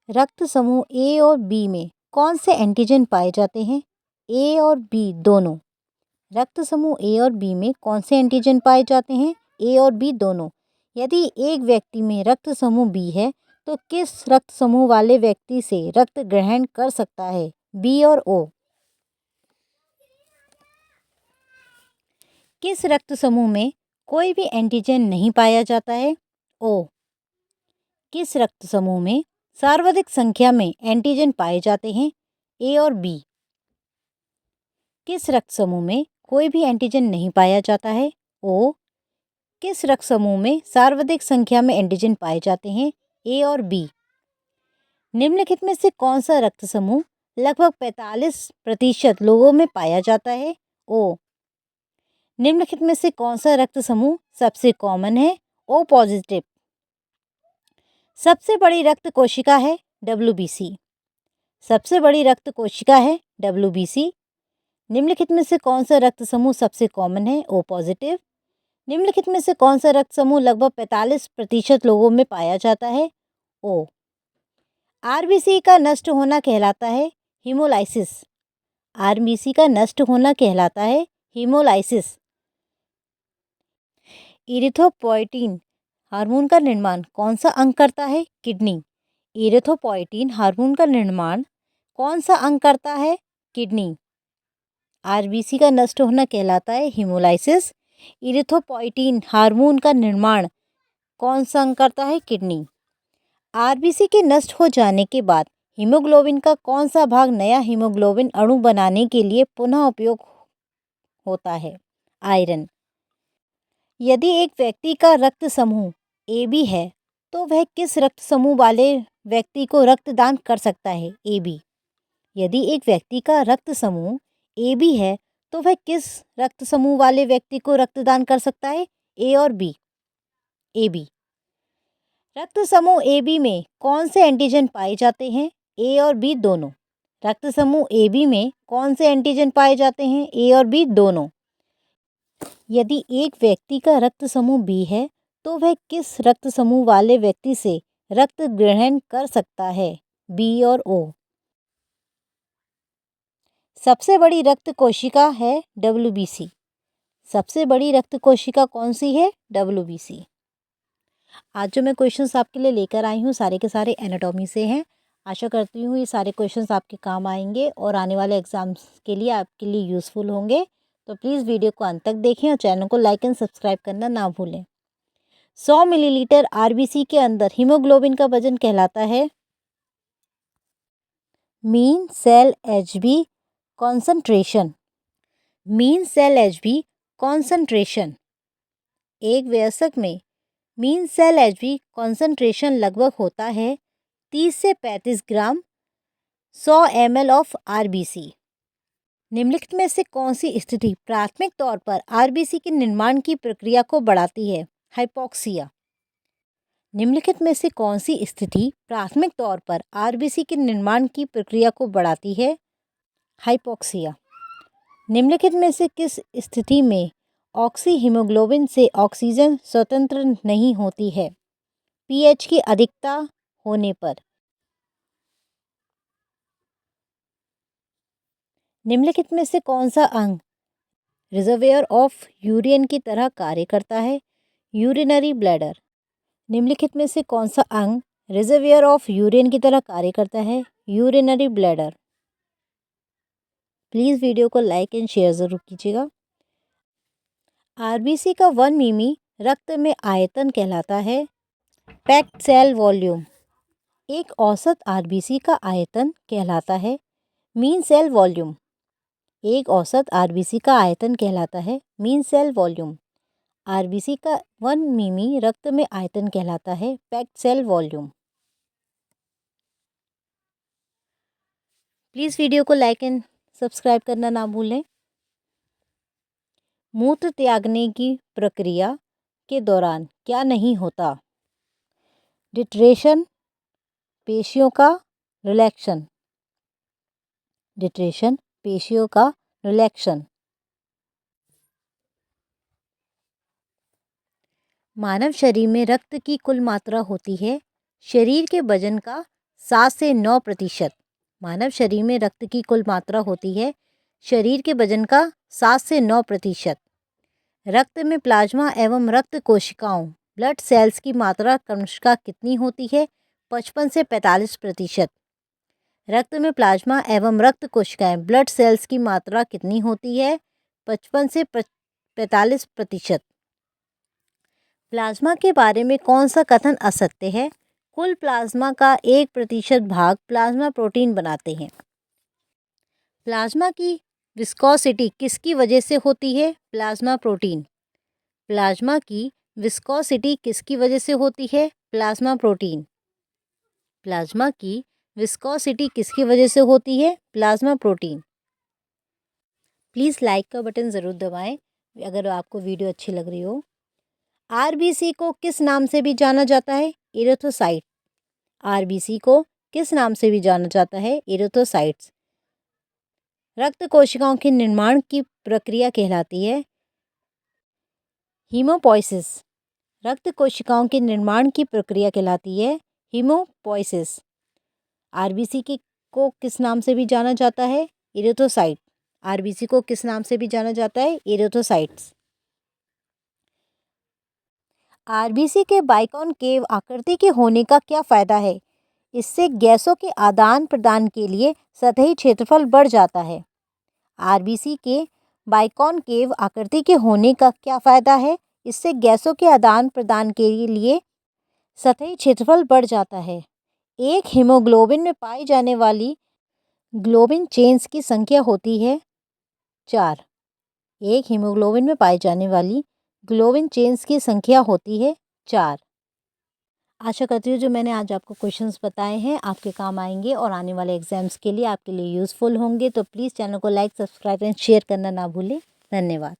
रक्त समूह ए और बी में कौन से एंटीजन पाए जाते हैं? ए और बी दोनों। रक्त समूह ए और बी में कौन से एंटीजन पाए जाते हैं? ए और बी दोनों। यदि एक व्यक्ति में रक्त समूह बी है तो किस रक्त समूह वाले व्यक्ति से रक्त ग्रहण कर सकता है? बी और ओ। किस रक्त समूह में कोई भी एंटीजन नहीं पाया जाता है? ओ। किस रक्त समूह में सर्वाधिक संख्या में एंटीजन पाए जाते हैं? ए और बी। किस रक्त समूह में कोई भी एंटीजन नहीं पाया जाता है? ओ। किस रक्त समूह में सर्वाधिक संख्या में एंटीजन पाए जाते हैं? ए और बी। निम्नलिखित में से कौन सा रक्त समूह लगभग 45% लोगों में पाया जाता है? ओ। निम्नलिखित में से कौन सा रक्त समूह सबसे कॉमन है? O positive. सबसे बड़ी रक्त कोशिका है WBC। सबसे बड़ी रक्त कोशिका है WBC। निम्नलिखित में से कौन सा रक्त समूह सबसे कॉमन है? O positive. निम्नलिखित में से कौन सा रक्त समूह लगभग 45% लोगों में पाया जाता है? ओ। RBC का नष्ट होना कहलाता है हीमोलाइसिस। RBC का नष्ट होना कहलाता है हीमोलाइसिस। इरिथ्रोपोइटीन हार्मोन का निर्माण कौन सा अंग करता है? किडनी। इरिथ्रोपोइटीन हार्मोन का निर्माण कौन सा अंग करता है? किडनी। RBC का नष्ट होना कहलाता है हीमोलाइसिस। इरिथ्रोपोइटीन हार्मोन का निर्माण कौन सा अंग करता है? किडनी। RBC के नष्ट हो जाने के बाद हीमोग्लोबिन का कौन सा भाग नया हीमोग्लोबिन अणु बनाने के लिए पुनः उपयोग होता है? आयरन। यदि एक व्यक्ति का रक्त समूह AB है तो वह किस रक्त समूह वाले व्यक्ति को रक्तदान कर सकता है? AB। यदि एक व्यक्ति का रक्त समूह AB है तो वह किस रक्त समूह वाले व्यक्ति को रक्तदान कर सकता है? ए और बी। AB। रक्त समूह AB में कौन से एंटीजन पाए जाते हैं? ए और बी दोनों। रक्त समूह AB में कौन से एंटीजन पाए जाते हैं? ए और बी दोनों। यदि एक व्यक्ति का रक्त समूह बी है तो वह किस रक्त समूह वाले व्यक्ति से रक्त ग्रहण कर सकता है? बी और ओ। सबसे बड़ी रक्त कोशिका है WBC। सबसे बड़ी रक्त कोशिका कौन सी है? WBC। आज जो मैं क्वेश्चंस आपके लिए लेकर आई हूँ सारे के सारे एनाटॉमी से हैं। आशा करती हूँ ये सारे क्वेश्चंस आपके काम आएंगे और आने वाले एग्जाम्स के लिए आपके लिए यूज़फुल होंगे। तो प्लीज़ वीडियो को अंत तक देखें और चैनल को लाइक एंड सब्सक्राइब करना ना भूलें। 100 मिलीलीटर RBC के अंदर हीमोग्लोबिन का वजन कहलाता है mean cell HB concentration. Mean cell HB concentration. एक वयस्क में मीन सेल HB कॉन्सेंट्रेशन लगभग होता है 30 से 35 ग्राम 100 ml ऑफ RBC। निम्नलिखित में से कौन सी स्थिति प्राथमिक तौर पर RBC के निर्माण की प्रक्रिया को बढ़ाती है? हाइपोक्सिया। निम्नलिखित में से कौन सी स्थिति प्राथमिक तौर पर RBC के निर्माण की प्रक्रिया को बढ़ाती है? हाइपोक्सिया। निम्नलिखित में से किस स्थिति में ऑक्सी हीमोग्लोबिन से ऑक्सीजन स्वतंत्र नहीं होती है? pH की अधिकता होने पर। निम्नलिखित में से कौन सा अंग रिजर्वेयर ऑफ यूरिन की तरह कार्य करता है? Urinary bladder. निम्नलिखित में से कौन सा अंग रिजर्वेयर ऑफ यूरिन की तरह कार्य करता है? Urinary bladder. प्लीज़ वीडियो को लाइक एंड शेयर ज़रूर कीजिएगा। RBC का 1 मिमी रक्त में आयतन कहलाता है पैक्ड सेल वॉल्यूम। एक औसत RBC का आयतन कहलाता है मीन सेल वॉल्यूम। एक औसत RBC का आयतन कहलाता है मीन सेल वॉल्यूम। RBC का 1 मिमी रक्त में आयतन कहलाता है packed cell volume. Please video को लाइक एंड सब्सक्राइब करना ना भूलें। मूत्र त्यागने की प्रक्रिया के दौरान क्या नहीं होता? डिट्रेशन, पेशियों का रिलैक्शन। डिट्रेशन, पेशियों का रिलैक्शन। मानव शरीर में रक्त की कुल मात्रा होती है शरीर के वजन का 7 से 9%। मानव शरीर में रक्त की कुल मात्रा होती है शरीर के वजन का 7 से 9%। रक्त में प्लाज्मा एवं रक्त कोशिकाओं ब्लड सेल्स की मात्रा क्रमशः कितनी होती है? 55 से 45%। रक्त में प्लाज्मा एवं रक्त कोशिकाएं ब्लड सेल्स की मात्रा कितनी होती है? 55 से 45%। प्लाज्मा के बारे में कौन सा कथन असत्य है? कुल प्लाज्मा का 1% भाग प्लाज्मा प्रोटीन बनाते हैं। प्लाज्मा की विस्कोसिटी किसकी वजह से होती है? Plasma protein. प्लाज्मा की विस्कोसिटी किसकी वजह से होती है? Plasma protein. प्लाज्मा की विस्कोसिटी किसकी वजह से होती है? Plasma protein. प्लीज़ लाइक का बटन ज़रूर दबाएं अगर आपको वीडियो अच्छी लग रही हो। आरबीसी को किस नाम से भी जाना जाता है? इरिथ्रोसाइट। आरबीसी को किस नाम से भी जाना जाता है? इरिथ्रोसाइट्स। रक्त कोशिकाओं के निर्माण की प्रक्रिया कहलाती है हीमोपोइसिस। रक्त कोशिकाओं के निर्माण की प्रक्रिया कहलाती है हीमोपोइसिस। आरबीसी को किस नाम से भी जाना जाता है? इरिथ्रोसाइट। आरबीसी को किस नाम से भी जाना जाता है? इरिथ्रोसाइट्स। आरबीसी के बाइकॉनकेव आकृति के होने का क्या फ़ायदा है? इससे गैसों के आदान प्रदान के लिए सतही क्षेत्रफल बढ़ जाता है। आरबीसी के बाइकॉनकेव आकृति के होने का क्या फ़ायदा है? इससे गैसों के आदान प्रदान के लिए सतही क्षेत्रफल बढ़ जाता है। एक हीमोग्लोबिन में पाई जाने वाली ग्लोबिन चेन्स की संख्या होती है 4। एक हीमोग्लोबिन में पाई जाने वाली ग्लोबिन चेन्स की संख्या होती है 4। आशा करती हूँ जो मैंने आज आपको क्वेश्चंस बताए हैं आपके काम आएंगे और आने वाले एग्जाम्स के लिए आपके लिए यूज़फुल होंगे। तो प्लीज़ चैनल को लाइक, सब्सक्राइब एंड शेयर करना ना भूलें। धन्यवाद।